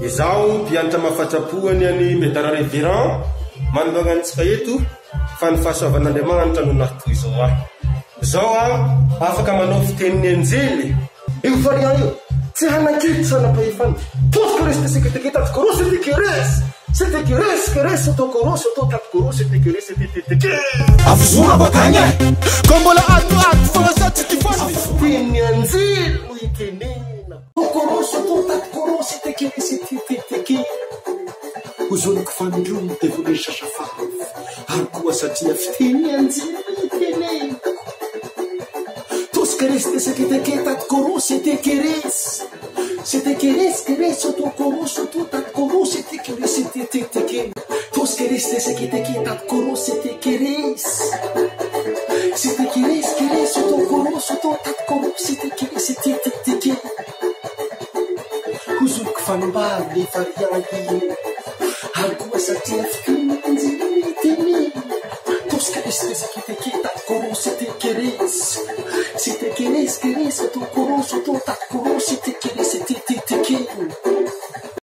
Izao mpianatra mahafatrapoany any Medara Révérend manoloana antsika eto fa ny fahasoavan'Andriamanitra no nahitoy izao ahy. Zao afaka manao fiteniny anjely. Io variant io tsy hanakity sanapahifany. Poske resy teseketekety aty korosy c'était keres to korosy to taty korosy c'était keres teteteke. Afzora bakanya. Kombola ato fala tsy tifany. Fiteniny anjely no itenena. To korosy to taty korosy c'était keres teteteke. Uzoniko fanindromo devole shashafaf. Arkoa satria fiteniny anjely itenena. Keres teseketekety aty korosy c'était keres to korosy to taty korosy c'était keres teteteke. Tos keres teseketekety aty korosy c'était keres to korosy to taty korosy c'était keres teteteke. Uzoniko fanambary le variant io. Arkoa satria fiteniny anjely itenena. Tos keres teseketekety aty korosy c'était keres to korosy to taty korosy c'était keres teteteke.